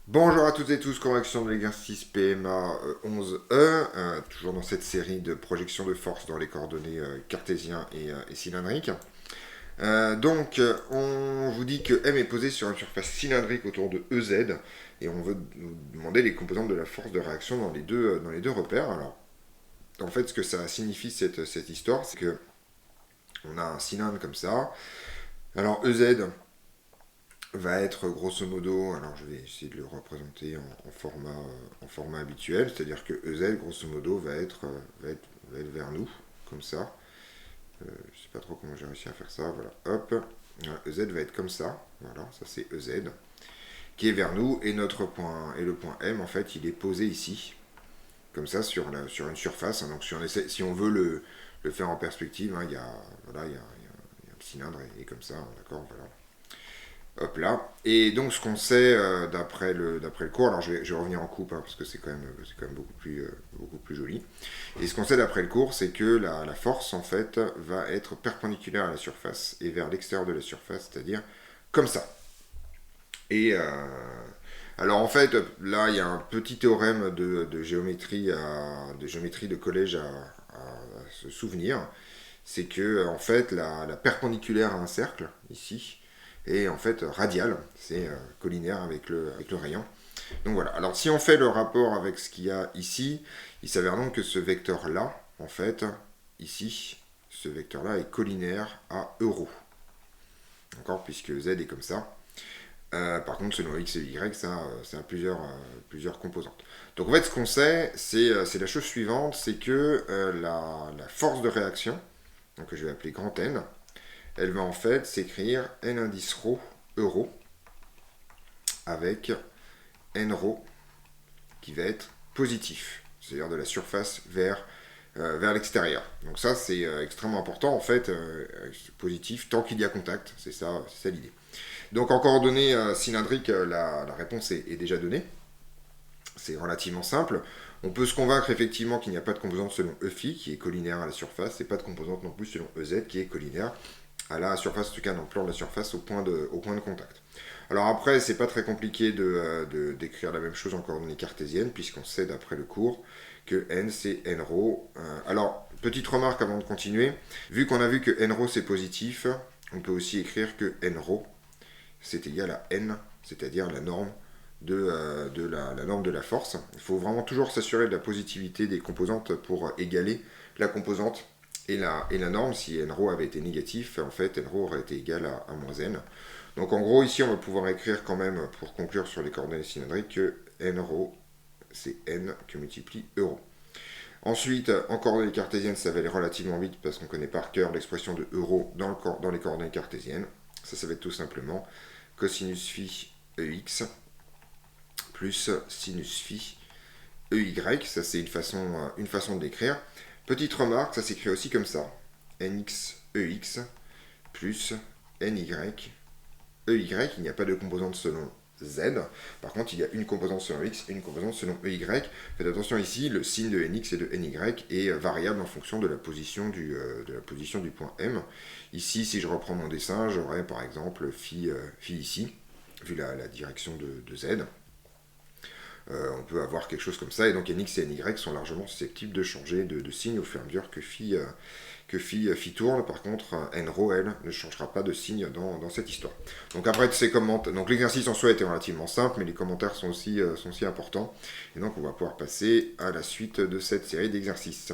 Bonjour à toutes et tous, correction de l'exercice PMA 11E, toujours dans cette série de projections de force dans les coordonnées cartésiens et cylindriques. On vous dit que M est posé sur une surface cylindrique autour de EZ, et on veut nous demander les composantes de la force de réaction dans les deux repères. Alors, en fait, ce que ça signifie cette histoire, c'est que on a un cylindre comme ça. Alors, EZ, va être grosso modo, alors je vais essayer de le représenter en format habituel, c'est-à-dire que EZ grosso modo va être vers nous, comme ça. Je sais pas trop comment j'ai réussi à faire ça, voilà, hop. Voilà, EZ va être comme ça, voilà, ça c'est EZ, qui est vers nous, et le point M en fait il est posé ici, comme ça sur une surface, hein. Donc si on veut le faire en perspective, hein, voilà, il y a un cylindre et comme ça, d'accord, voilà. Hop là. Et donc ce qu'on sait d'après le cours, alors je vais revenir en coupe hein, parce que c'est quand même beaucoup plus joli. Et ce qu'on sait d'après le cours, c'est que la force en fait va être perpendiculaire à la surface et vers l'extérieur de la surface, c'est-à-dire comme ça. Et alors en fait, là il y a un petit théorème de géométrie, de collège à se souvenir. C'est que en fait la perpendiculaire à un cercle, ici, est en fait radiale, c'est collinaire avec le rayon. Donc voilà, alors si on fait le rapport avec ce qu'il y a ici, il s'avère donc que ce vecteur-là, en fait, ici, ce vecteur-là est collinaire à euro. D'accord, puisque z est comme ça. Par contre, selon x et y, ça a plusieurs composantes. Donc en fait, ce qu'on sait, c'est la chose suivante, c'est que la force de réaction, donc que je vais appeler grand N, elle va en fait s'écrire N indice ρ euro avec N ρ qui va être positif, c'est-à-dire de la surface vers l'extérieur. Donc ça c'est extrêmement important en fait, positif tant qu'il y a contact, c'est ça l'idée. Donc en coordonnées cylindriques, la réponse est déjà donnée. C'est relativement simple. On peut se convaincre effectivement qu'il n'y a pas de composante selon E phi qui est collinaire à la surface et pas de composante non plus selon EZ qui est collinaire à la surface, en tout cas dans le plan de la surface au point de contact. Alors après, c'est pas très compliqué d'écrire la même chose en coordonnées cartésiennes puisqu'on sait d'après le cours que n c'est n rho. Alors, petite remarque avant de continuer, vu qu'on a vu que n rho c'est positif, on peut aussi écrire que n rho c'est égal à n, c'est-à-dire la norme la norme de la force. Il faut vraiment toujours s'assurer de la positivité des composantes pour égaler la composante et la norme. Si n rho avait été négatif, en fait n rho aurait été égal à moins n. Donc en gros ici on va pouvoir écrire quand même pour conclure sur les coordonnées cylindriques que n rho c'est n que multiplie euro. Ensuite, en coordonnées cartésiennes, ça va aller relativement vite parce qu'on connaît par cœur l'expression de euro dans les coordonnées cartésiennes. Ça va être tout simplement cosinus phi EX plus sinus phi EY. Ça, c'est une façon de l'écrire. Petite remarque, ça s'écrit aussi comme ça. NX EX plus NY EY. Il n'y a pas de composante selon Z. Par contre, il y a une composante selon X et une composante selon EY. Faites attention ici, le signe de NX et de NY est variable en fonction de la position du point M. Ici, si je reprends mon dessin, j'aurais par exemple phi ici, vu la direction de Z. On peut avoir quelque chose comme ça, et donc NX et NY sont largement susceptibles de changer de signe au fur et à mesure que phi tourne. Par contre, n rho, elle, ne changera pas de signe dans cette histoire. Donc après ces commentaires, donc l'exercice en soi était relativement simple, mais les commentaires sont aussi importants, et donc on va pouvoir passer à la suite de cette série d'exercices.